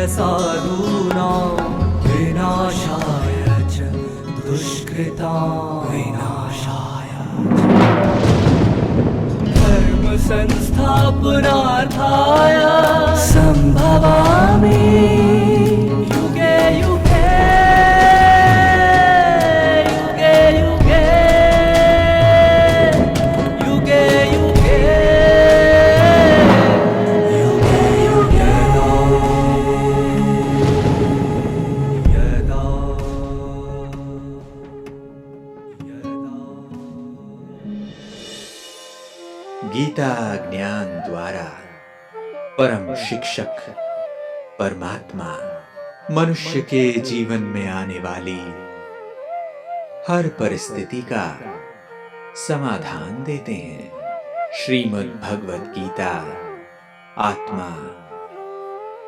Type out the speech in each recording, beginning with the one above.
साधूनां विनाशाय च दुष्कृतां विनाशाय धर्म संस्थापनार्थाय संभवामि युगे युगे युगे युगे युगे युगे युगे यदा गीता ज्ञान द्वारा परम शिक्षक परमात्मा मनुष्य के जीवन में आने वाली हर परिस्थिति का समाधान देते हैं। श्रीमद् भगवत गीता आत्मा,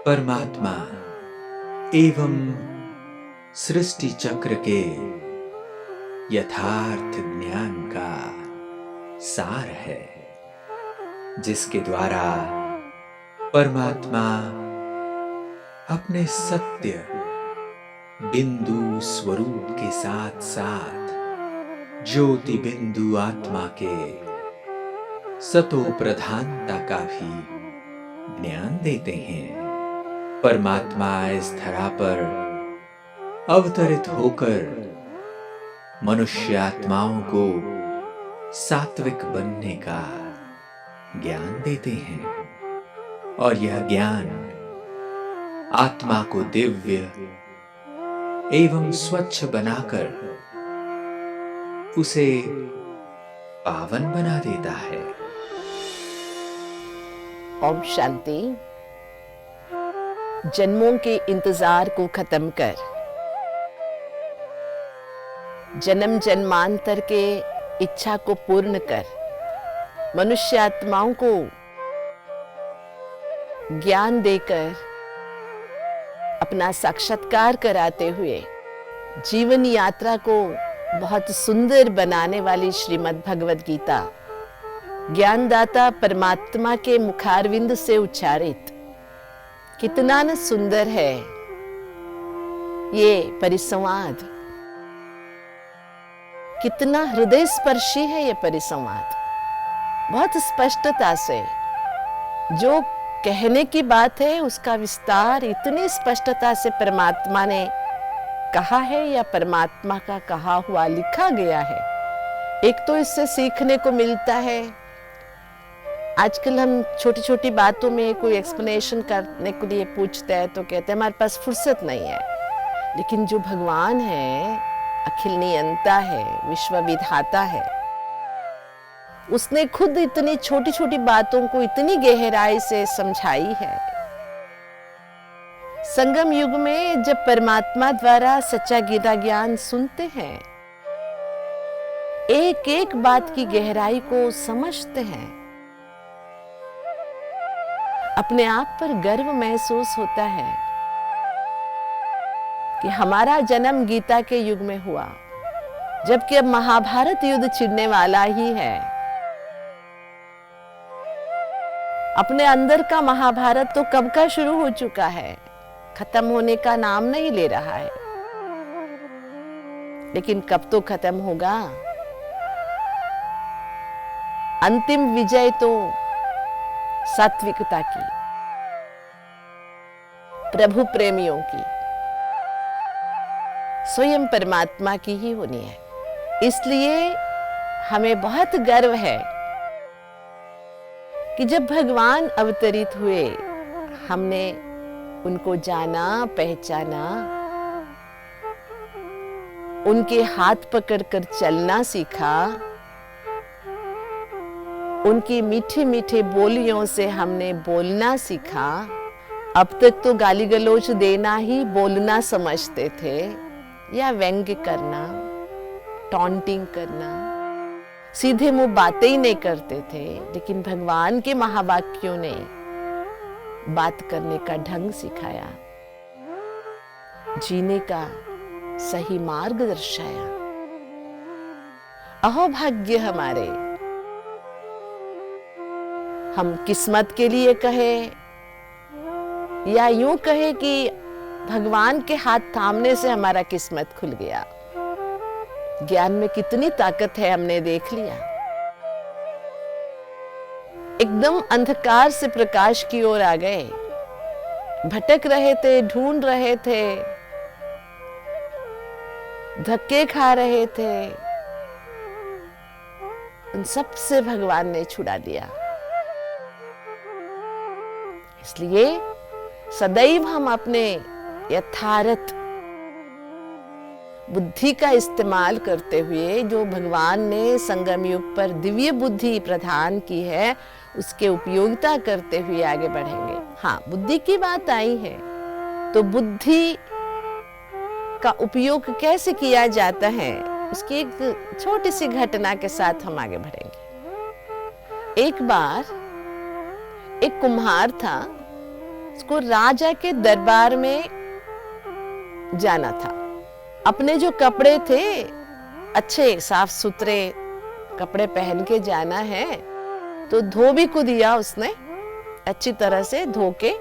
परमात्मा एवं सृष्टि चक्र के यथार्थ ज्ञान का सार है, जिसके द्वारा परमात्मा अपने सत्य बिंदु स्वरूप के साथ साथ ज्योति बिंदु आत्मा के सतो प्रधानता का भी ज्ञान देते हैं। परमात्मा इस धरा पर अवतरित होकर मनुष्य आत्माओं को सात्विक बनने का ज्ञान देते हैं, और यह ज्ञान आत्मा को दिव्य एवं स्वच्छ बनाकर उसे पावन बना देता है। ओम शांति। जन्मों के इंतजार को खत्म कर जन्म जन्मांतर के इच्छा को पूर्ण कर मनुष्य आत्माओं को ज्ञान देकर अपना साक्षात्कार कराते हुए जीवन यात्रा को बहुत सुंदर बनाने वाली श्रीमद् भगवद गीता ज्ञानदाता परमात्मा के मुखारविंद से उच्चारित कितना न सुंदर है ये परिसंवाद, कितना हृदय स्पर्शी है ये परिसंवाद। बहुत स्पष्टता से जो कहने की बात है उसका विस्तार इतनी स्पष्टता से परमात्मा ने कहा है या परमात्मा का कहा हुआ लिखा गया है। एक तो इससे सीखने को मिलता है। आजकल हम छोटी छोटी बातों में कोई एक्सप्लेनेशन करने के लिए पूछते हैं तो कहते हैं हमारे पास फुर्सत नहीं है, लेकिन जो भगवान है, अखिल नियंता है, विश्व विधाता है, उसने खुद इतनी छोटी छोटी बातों को इतनी गहराई से समझाई है। संगम युग में जब परमात्मा द्वारा सच्चा गीता ज्ञान सुनते हैं, एक एक बात की गहराई को समझते हैं, अपने आप पर गर्व महसूस होता है कि हमारा जन्म गीता के युग में हुआ, जबकि अब महाभारत युद्ध छिड़ने वाला ही है। अपने अंदर का महाभारत तो कब का शुरू हो चुका है, खत्म होने का नाम नहीं ले रहा है, लेकिन कब तो खत्म होगा। अंतिम विजय तो सात्विकता की, प्रभु प्रेमियों की, स्वयं परमात्मा की ही होनी है। इसलिए हमें बहुत गर्व है कि जब भगवान अवतरित हुए हमने उनको जाना, पहचाना, उनके हाथ पकड़कर चलना सीखा, उनकी मीठी मीठी बोलियों से हमने बोलना सीखा। अब तक तो गाली गलौज देना ही बोलना समझते थे, या व्यंग्य करना, टॉन्टिंग करना, सीधे मुंह बातें ही नहीं करते थे। लेकिन भगवान के महावाक्यों ने बात करने का ढंग सिखाया, जीने का सही मार्ग दर्शाया। अहो भाग्य हमारे, हम किस्मत के लिए कहे या यूं कहे कि भगवान के हाथ थामने से हमारा किस्मत खुल गया। ज्ञान में कितनी ताकत है हमने देख लिया। एकदम अंधकार से प्रकाश की ओर आ गए। भटक रहे थे, ढूंढ रहे थे, धक्के खा रहे थे, उन सब से भगवान ने छुड़ा दिया। इसलिए सदैव हम अपने यथार्थ बुद्धि का इस्तेमाल करते हुए, जो भगवान ने संगम युग पर दिव्य बुद्धि प्रदान की है, उसके उपयोगिता करते हुए आगे बढ़ेंगे। हाँ, बुद्धि की बात आई है तो बुद्धि का उपयोग कैसे किया जाता है, उसकी एक छोटी सी घटना के साथ हम आगे बढ़ेंगे। एक बार एक कुम्हार था, उसको राजा के दरबार में जाना था। अपने जो कपड़े थे, अच्छे साफ सुथरे कपड़े पहन के जाना है, तो धोबी को दिया उसने, अच्छी तरह से धो के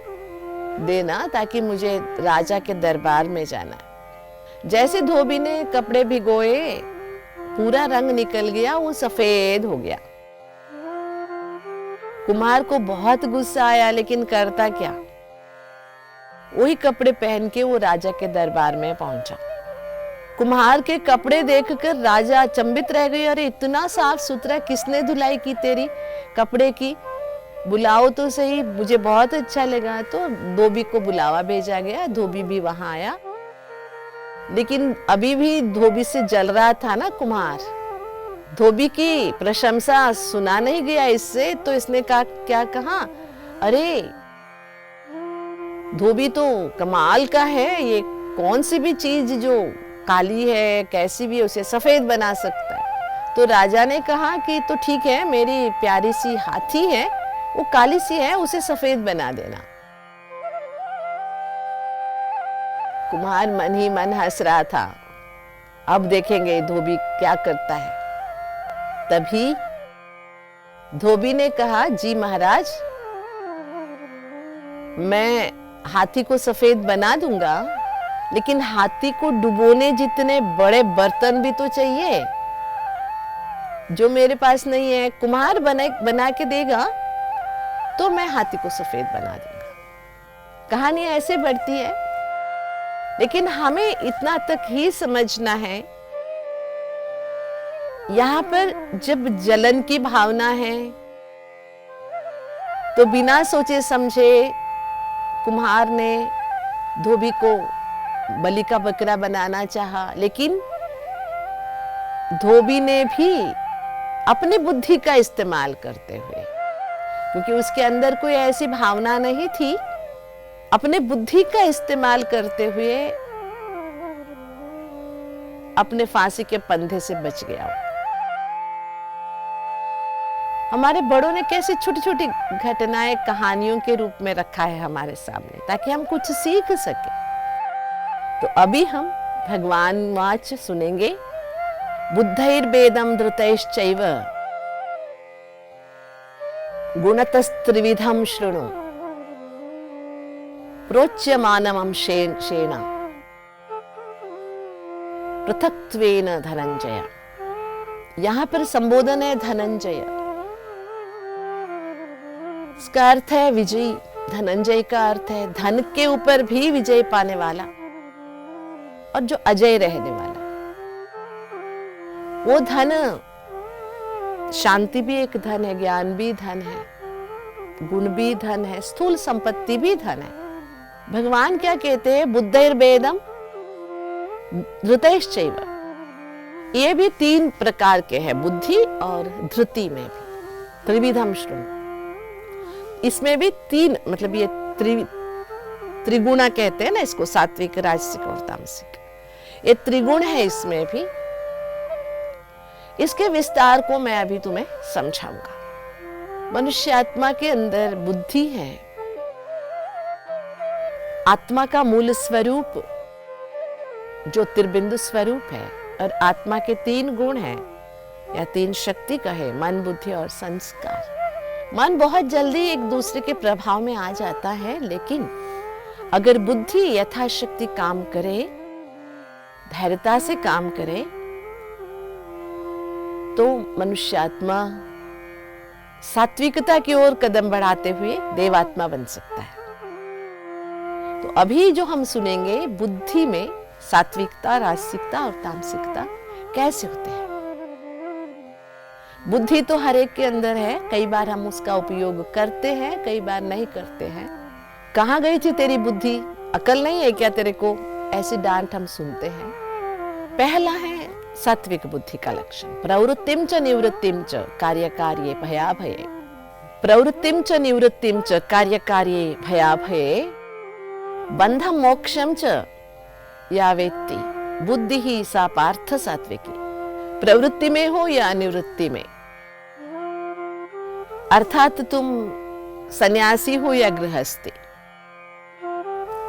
देना ताकि मुझे राजा के दरबार में जाना है। जैसे धोबी ने कपड़े भिगोए, पूरा रंग निकल गया, वो सफेद हो गया। कुम्हार को बहुत गुस्सा आया, लेकिन करता क्या, वही कपड़े पहन के वो राजा के दरबार में पहुंचा। कुम्हार के कपड़े देखकर राजा अचंभित रह गए। अरे इतना साफ सुथरा, किसने धुलाई की तेरी कपड़े की? बुलाओ तो सही, मुझे बहुत अच्छा लगा। तो धोबी को बुलावा भेजा गया, धोबी भी वहां आया, लेकिन अभी भी धोबी से जल रहा था ना कुम्हार। धोबी की प्रशंसा सुना नहीं गया इससे, तो इसने कहा, क्या कहा, अरे धोबी तो कमाल का है, ये कौन सी भी चीज जो काली है, कैसी भी उसे सफेद बना सकता है। तो राजा ने कहा कि तो ठीक है, मेरी प्यारी सी हाथी है, वो काली सी है, उसे सफेद बना देना। कुम्हार मन ही मन हंस रहा था। अब देखेंगे धोबी क्या करता है। तभी धोबी ने कहा, जी महाराज, मैं हाथी को सफेद बना दूंगा, लेकिन हाथी को डुबोने जितने बड़े बर्तन भी तो चाहिए, जो मेरे पास नहीं है। कुम्हार बना के देगा तो मैं हाथी को सफेद बना दूंगा। कहानी ऐसे बढ़ती है, लेकिन हमें इतना तक ही समझना है, यहाँ पर जब जलन की भावना है तो बिना सोचे समझे कुम्हार ने धोबी को बलि का बकरा बनाना चाहा, लेकिन धोबी ने भी अपनी बुद्धि का इस्तेमाल करते हुए, क्योंकि उसके अंदर कोई ऐसी भावना नहीं थी, अपने बुद्धि का इस्तेमाल करते हुए अपने फांसी के पंधे से बच गया। हमारे बड़ों ने कैसे छोटी छोटी घटनाएं कहानियों के रूप में रखा है हमारे सामने, ताकि हम कुछ सीख सके। तो अभी हम भगवान वाच सुनेंगे। बुद्धैर्भेदं धृतैश्चैव गुणतस्त्रिविधं शृणु प्रोच्यमानमं शेन पृथक्त्वेन धनंजय। यहां पर संबोधन है धनंजय, इसका अर्थ है विजयी। धनंजय का अर्थ है धन के ऊपर भी विजय पाने वाला और जो अजय रहने वाला। वो धन, शांति भी एक धन है, ज्ञान भी धन है, गुण भी धन है, स्थूल संपत्ति भी धन है। भगवान क्या कहते हैं, बुद्धैर्भेदं धृतैश्चैव। ये भी तीन प्रकार के हैं, बुद्धि और धृति में भी। त्रिविधम शृणु, इसमें भी तीन, मतलब ये त्रिगुणा कहते हैं ना इसको, सात्विक, राजसिक और तामसिक। ये त्रिगुण है इसमें भी। इसके विस्तार को मैं अभी तुम्हें समझाऊंगा। मनुष्य आत्मा के अंदर बुद्धि है, आत्मा का मूल स्वरूप जो त्रिबिंदु स्वरूप है, और आत्मा के तीन गुण हैं या तीन शक्ति कहे, मन, बुद्धि और संस्कार। मन बहुत जल्दी एक दूसरे के प्रभाव में आ जाता है, लेकिन अगर बुद्धि यथाशक्ति काम करे, धैर्यता से काम करे, तो मनुष्यात्मा सात्विकता की ओर कदम बढ़ाते हुए देवात्मा बन सकता है। तो अभी जो हम सुनेंगे, बुद्धि में सात्विकता, राजसिकता और तामसिकता कैसे होते हैं। बुद्धि तो हर एक के अंदर है, कई बार हम उसका उपयोग करते हैं, कई बार नहीं करते हैं। कहाँ गई थी तेरी बुद्धि, अकल नहीं है क्या तेरे को, ऐसी डांट हम सुनते हैं। पहला है सात्विक बुद्धि का लक्षण, प्रवृत्तिम च निवृत्तिम च कार्यकार्ये भयाभये। प्रवृत्तिम च निवृत्तिम च कार्यकार्ये भयाभये बंधम मोक्षम च या वेत्ति बुद्धि ही सा पार्थ सात्विकी। प्रवृत्ति में हो या निवृत्ति में, अर्थात तुम सन्यासी हो या गृहस्थी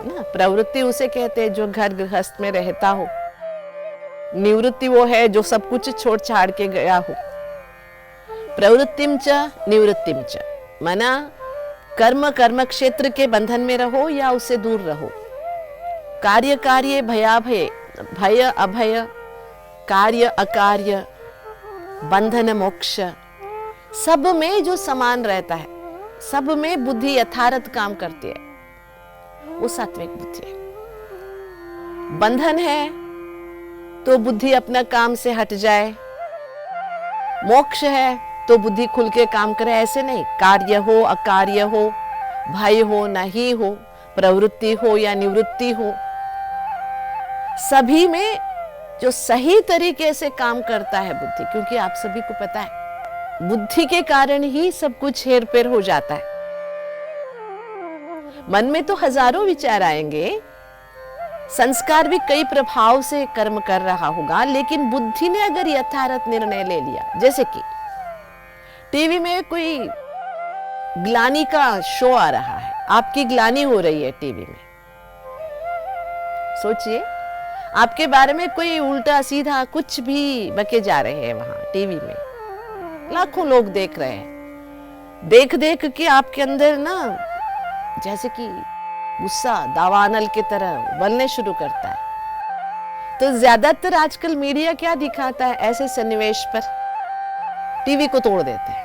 ना। प्रवृत्ति उसे कहते हैं जो घर गृहस्थ में रहता हो, निवृत्ति वो है जो सब कुछ छोड़ छाड़ के गया हो। प्रवृत्तिम च निवृत्तिम च माना कर्म क्षेत्र के बंधन में रहो या उससे दूर रहो। कार्य कार्य भयाभय, भय अभय, कार्य अकार्य, बंधन मोक्ष, सब में जो समान रहता है, सब में बुद्धि यथार्थ काम करती है, वो सात्विक बुद्धि है। बंधन है तो बुद्धि अपना काम से हट जाए, मोक्ष है तो बुद्धि खुल के काम करे, ऐसे नहीं। कार्य हो अकार्य हो, भय हो नहीं हो, प्रवृत्ति हो या निवृत्ति हो, सभी में जो सही तरीके से काम करता है बुद्धि। क्योंकि आप सभी को पता है बुद्धि के कारण ही सब कुछ हेर फेर हो जाता है। मन में तो हजारों विचार आएंगे, संस्कार भी कई प्रभाव से कर्म कर रहा होगा, लेकिन बुद्धि ने अगर यथार्थ निर्णय ले लिया, जैसे कि टीवी में कोई ग्लानी का शो आ रहा है, आपकी ग्लानी हो रही है टीवी में, सोचिए आपके बारे में कोई उल्टा सीधा कुछ भी बके जा रहे हैं वहां टीवी में, लाखों लोग देख रहे हैं। देख देख के आपके अंदर ना जैसे कि गुस्सा दावानल की तरह बनने शुरू करता है। तो ज्यादातर आजकल मीडिया क्या दिखाता है, ऐसे सन्निवेश पर टीवी को तोड़ देते हैं।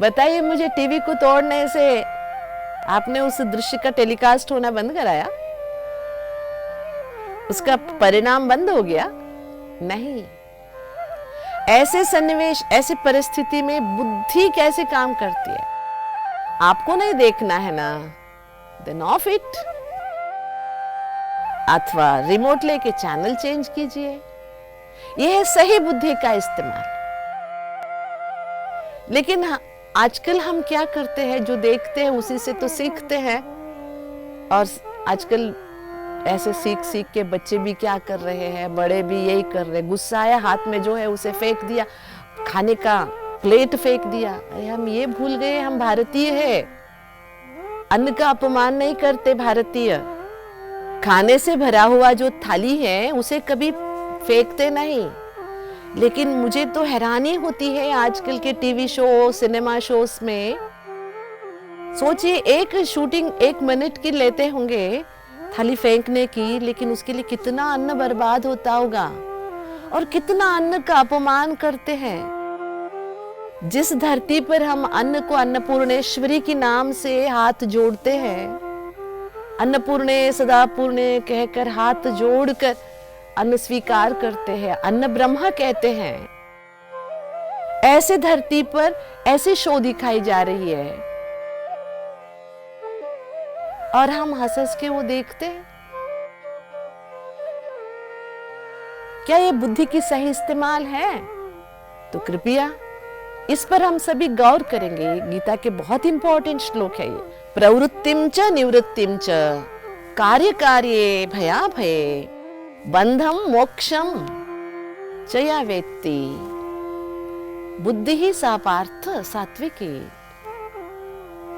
बताइए मुझे, टीवी को तोड़ने से आपने उस दृश्य का टेलीकास्ट होना बंद कराया, उसका परिणाम बंद हो गया? नहीं। ऐसे सन्निवेश, ऐसी परिस्थिति में बुद्धि कैसे काम करती है आपको नहीं देखना है ना, देन ऑफ इट, अथवा रिमोट लेके चैनल चेंज कीजिए। यह है सही बुद्धि का इस्तेमाल। लेकिन आजकल हम क्या करते हैं, जो देखते हैं उसी से तो सीखते हैं। और आजकल ऐसे सीख सीख के बच्चे भी क्या कर रहे हैं, बड़े भी यही कर रहे हैं। गुस्सा आया, हाथ में जो है उसे फेंक दिया, खाने का प्लेट फेंक दिया। अरे हम ये भूल गए हम भारतीय है, अन्न का अपमान नहीं करते भारतीय। खाने से भरा हुआ जो थाली है उसे कभी फेंकते नहीं। लेकिन मुझे तो हैरानी होती है आजकल के टीवी शो, सिनेमा शोज में, सोचिए एक शूटिंग 1 मिनट की लेते होंगे थाली फेंकने की, लेकिन उसके लिए कितना अन्न बर्बाद होता होगा और कितना अन्न का अपमान करते हैं। जिस धरती पर हम अन्न को अन्नपूर्णेश्वरी के नाम से हाथ जोड़ते हैं, अन्नपूर्णे सदापूर्णे कहकर हाथ जोड़कर अन्न स्वीकार करते हैं, अन्न ब्रह्मा कहते हैं, ऐसे धरती पर ऐसी शो दिखाई जा रही है और हम हंस हंस के वो देखते हैं। क्या ये बुद्धि की सही इस्तेमाल है? तो कृपया इस पर हम सभी गौर करेंगे। गीता के बहुत इंपॉर्टेंट श्लोक है ये। प्रवृत्तिम च निवृत्तिम च कार्य कार्ये भया भये बंधम मोक्षम च या वेत्ति बुद्धि ही सा पार्थ सात्विकी।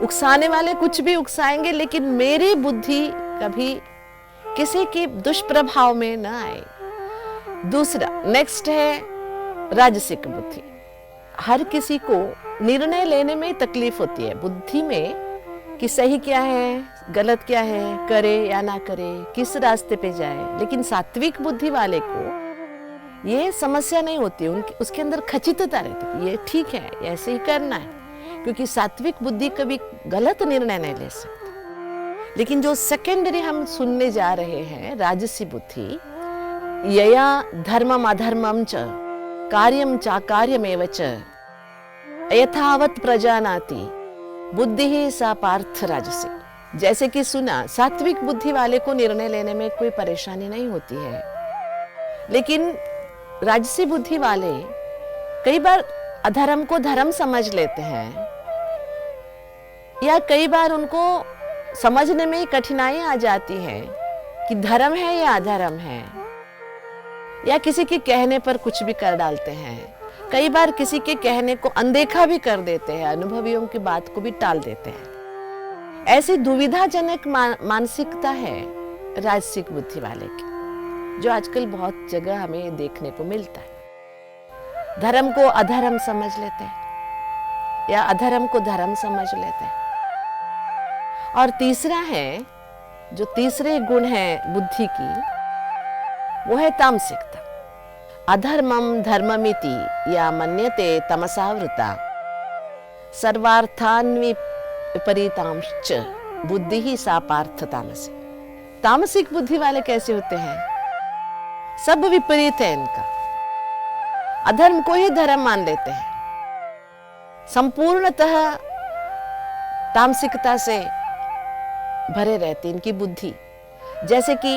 उकसाने वाले कुछ भी उकसाएंगे, लेकिन मेरी बुद्धि कभी किसी के दुष्प्रभाव में न आए। दूसरा नेक्स्ट है राजसिक बुद्धि। हर किसी को निर्णय लेने में तकलीफ होती है बुद्धि में कि सही क्या है, गलत क्या है, करे या ना करे, किस रास्ते पे जाए। लेकिन सात्विक बुद्धि वाले को ये समस्या नहीं होती, उसके अंदर खचितता रहती है, ये ठीक है, ऐसे ही करना है, क्योंकि सात्विक बुद्धि कभी गलत निर्णय नहीं ले सकती। लेकिन जो सेकेंडरी हम सुनने जा रहे हैं, राजसी बुद्धि, यया धर्मम अधर्मम च कार्यम चाकार्यमेव च यथावत प्रजानाति बुद्धि ही सा पार्थ राजसी। जैसे कि सुना, सात्विक बुद्धि वाले को निर्णय लेने में कोई परेशानी नहीं होती है, लेकिन राजसी बुद्धि वाले कई बार अधर्म को धर्म समझ लेते हैं, या कई बार उनको समझने में कठिनाई आ जाती है कि धर्म है या अधर्म है, या किसी के कहने पर कुछ भी कर डालते हैं। कई बार किसी के कहने को अनदेखा भी कर देते हैं, अनुभवियों की बात को भी टाल देते हैं। ऐसी दुविधाजनक मानसिकता है राजसिक बुद्धि वाले की, जो आजकल बहुत जगह हमें देखने को मिलता है। धर्म को अधर्म समझ लेते हैं, या अधर्म को धर्म समझ लेते हैं। और तीसरा है, जो तीसरे गुण है बुद्धि की, वो है तामसिकता। अधर्मम धर्ममिति या मन्यते तमसावृता सर्वार्थान्वि विपरीतांश्च बुद्धि ही सा पार्थ तामसी। तामसिक बुद्धि वाले कैसे होते हैं? सब विपरीत है इनका, अधर्म को ही धर्म मान लेते हैं, संपूर्णतः तामसिकता से भरे रहती इनकी बुद्धि। जैसे कि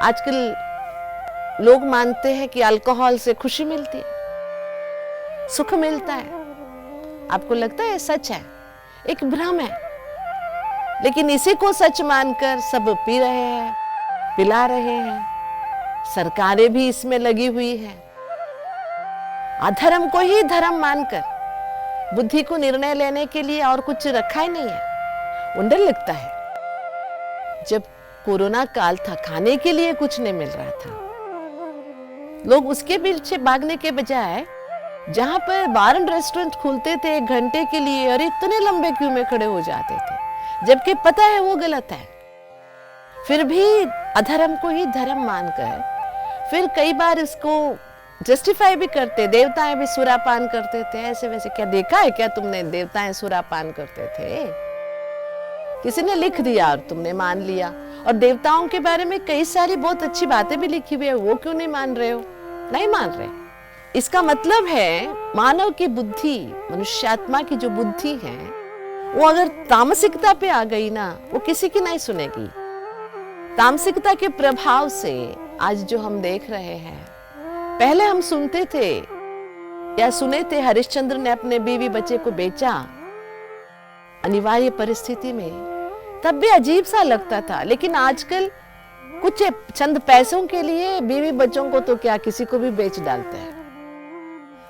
आजकल लोग मानते हैं कि अल्कोहल से खुशी मिलती है, सुख मिलता है। आपको लगता है सच है? एक भ्रम है, लेकिन इसी को सच मानकर सब पी रहे हैं, पिला रहे हैं, सरकारें भी इसमें लगी हुई है। अधर्म को ही धर्म मानकर बुद्धि को निर्णय लेने के लिए और कुछ रखा ही नहीं है। उन्हें लगता है जब कोरोना काल था, खाने के लिए कुछ नहीं मिल रहा था, लोग उसके पीछे भागने के बजाय जहां पर बार एंड रेस्टोरेंट खुलते थे 1 घंटे के लिए, और इतने लंबे क्यू में खड़े हो जाते थे, जबकि पता है वो गलत है, फिर भी अधर्म को ही धर्म मानकर फिर कई बार इसको जस्टिफाई भी करते। देवताएं भी सुरापान करते थे, ऐसे वैसे। क्या देखा है क्या तुमने देवताएं सुरापान करते थे? किसी ने लिख दिया और तुमने मान लिया। और देवताओं के बारे में कई सारी बहुत अच्छी बातें भी लिखी हुई है, वो क्यों नहीं मान रहे हो? नहीं मान रहे। इसका मतलब है मानव की बुद्धि, मनुष्यात्मा की जो बुद्धि है, वो अगर तामसिकता पे आ गई ना, वो किसी की नहीं सुनेगी। तामसिकता के प्रभाव से आज जो हम देख रहे हैं, पहले हम सुनते थे या सुने थे हरिश्चंद्र ने अपने बीवी बच्चे को बेचा अनिवार्य परिस्थिति में, तब भी अजीब सा लगता था। लेकिन आजकल कुछ चंद पैसों के लिए बीवी बच्चों को तो क्या, किसी को भी बेच डालते हैं।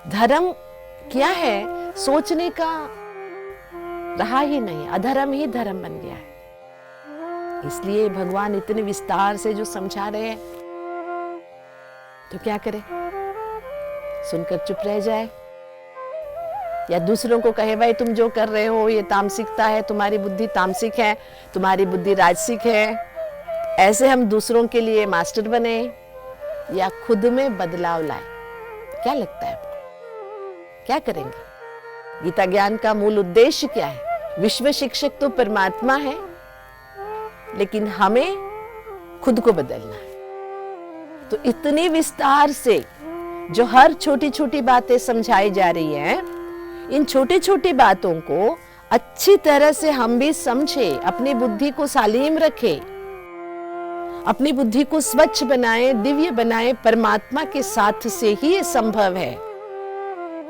धर्म क्या है सोचने का रहा ही नहीं, अधर्म ही धर्म बन गया है। इसलिए भगवान इतने विस्तार से जो समझा रहे हैं, तो क्या करें? सुनकर चुप रह जाए, या दूसरों को कहे भाई तुम जो कर रहे हो ये तामसिकता है, तुम्हारी बुद्धि तामसिक है, तुम्हारी बुद्धि राजसिक है। ऐसे हम दूसरों के लिए मास्टर बने, या खुद में बदलाव लाए? क्या लगता है आपको? क्या करेंगे? गीता ज्ञान का मूल उद्देश्य क्या है? विश्व शिक्षक तो परमात्मा है, लेकिन हमें खुद को बदलना है। तो इतनी विस्तार से जो हर छोटी छोटी बातें समझाई जा रही हैं, इन छोटी छोटी बातों को अच्छी तरह से हम भी समझे, अपनी बुद्धि को सालीम रखे, अपनी बुद्धि को स्वच्छ बनाए, दिव्य बनाए। परमात्मा के साथ से ही ये संभव है,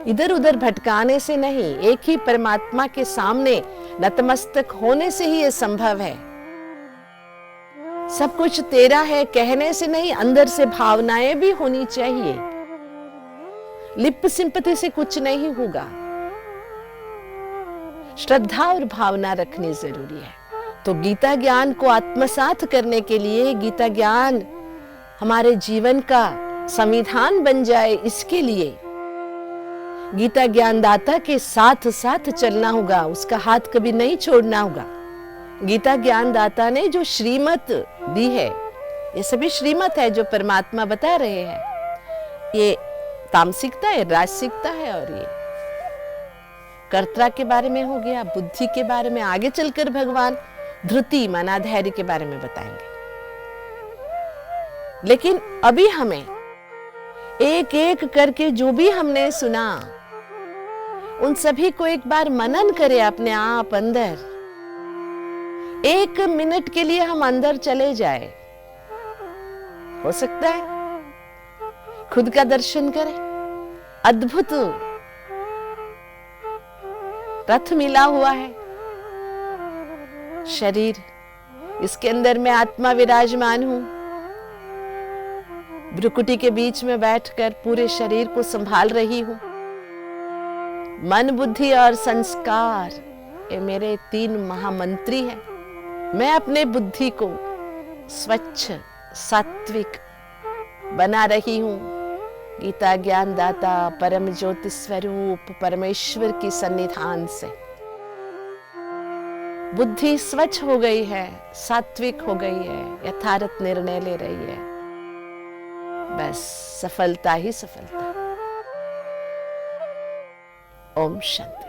इधर उधर भटकाने से नहीं, एक ही परमात्मा के सामने नतमस्तक होने से ही ये संभव है। सब कुछ तेरा है कहने से नहीं, अंदर से भावनाएं भी होनी चाहिए। लिप सिंपैथी से कुछ नहीं होगा, श्रद्धा और भावना रखनी जरूरी है। तो गीता ज्ञान को आत्मसात करने के लिए, गीता ज्ञान हमारे जीवन का संविधान बन जाए, इसके लिए गीता ज्ञानदाता के साथ साथ चलना होगा, उसका हाथ कभी नहीं छोड़ना होगा। गीता ज्ञानदाता ने जो श्रीमत दी है, ये सभी श्रीमत है जो परमात्मा बता रहे हैं। ये तामसिकता है, राजसिकता है, और ये कर्ता के बारे में हो गया, बुद्धि के बारे में आगे चलकर भगवान धृति माना धैर्य के बारे में बताएंगे। लेकिन अभी हमें एक एक करके जो भी हमने सुना, उन सभी को एक बार मनन करें अपने आप अंदर। 1 मिनट के लिए हम अंदर चले जाए, हो सकता है खुद का दर्शन करें। अद्भुत रथ मिला हुआ है, शरीर, इसके अंदर मैं आत्मा विराजमान हूं। भ्रुकुटी के बीच में बैठकर पूरे शरीर को संभाल रही हूं। मन, बुद्धि और संस्कार, ये मेरे 3 महामंत्री हैं। मैं अपने बुद्धि को स्वच्छ, सात्विक बना रही हूं। गीता ज्ञानदाता परम ज्योति स्वरूप परमेश्वर की सन्निधान से बुद्धि स्वच्छ हो गई है, सात्विक हो गई है, यथार्थ निर्णय ले रही है। बस सफलता ही सफलता। ओम शांति।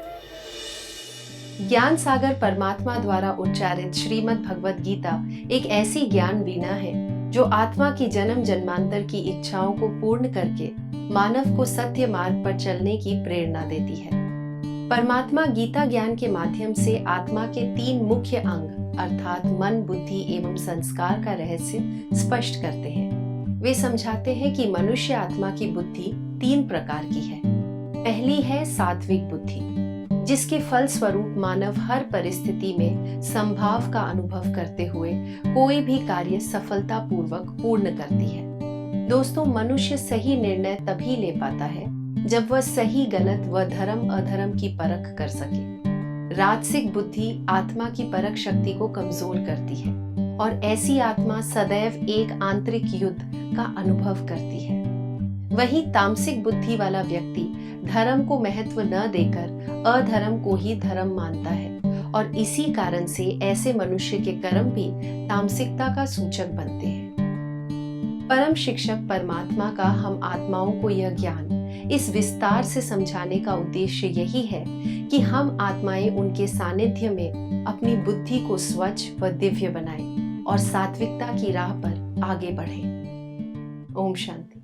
ज्ञान सागर परमात्मा द्वारा उच्चारित श्रीमद् भगवद गीता एक ऐसी ज्ञान वीणा है जो आत्मा की जन्म जन्मांतर की इच्छाओं को पूर्ण करके मानव को सत्य मार्ग पर चलने की प्रेरणा देती है। परमात्मा गीता ज्ञान के माध्यम से आत्मा के 3 मुख्य अंग अर्थात मन, बुद्धि एवं संस्कार का रहस्य स्पष्ट करते हैं। वे समझाते हैं कि मनुष्य आत्मा की बुद्धि 3 प्रकार की है। पहली है सात्विक बुद्धि, जिसके फल स्वरूप मानव हर परिस्थिति में संभाव का अनुभव करते हुए कोई भी कार्य सफलतापूर्वक पूर्ण करती है। दोस्तों, मनुष्य सही निर्णय तभी ले पाता है जब वह सही गलत व धर्म अधर्म की परख कर सके। राजसिक बुद्धि आत्मा की परख शक्ति को कमजोर करती है और ऐसी आत्मा सदैव एक आंतरिक युद्ध का अनुभव करती है। वहीं तामसिक बुद्धि वाला व्यक्ति धर्म को महत्व न देकर अधर्म को ही धर्म मानता है और इसी कारण से ऐसे मनुष्य के कर्म भी तामसिकता का सूचक बनते हैं। परम शिक्षक परमात्मा का हम आत्माओं को यह ज्ञान इस विस्तार से समझाने का उद्देश्य यही है कि हम आत्माएं उनके सानिध्य में अपनी बुद्धि को स्वच्छ व दिव्य बनाएं और सात्विकता की राह पर आगे बढ़ें। ओम शांति।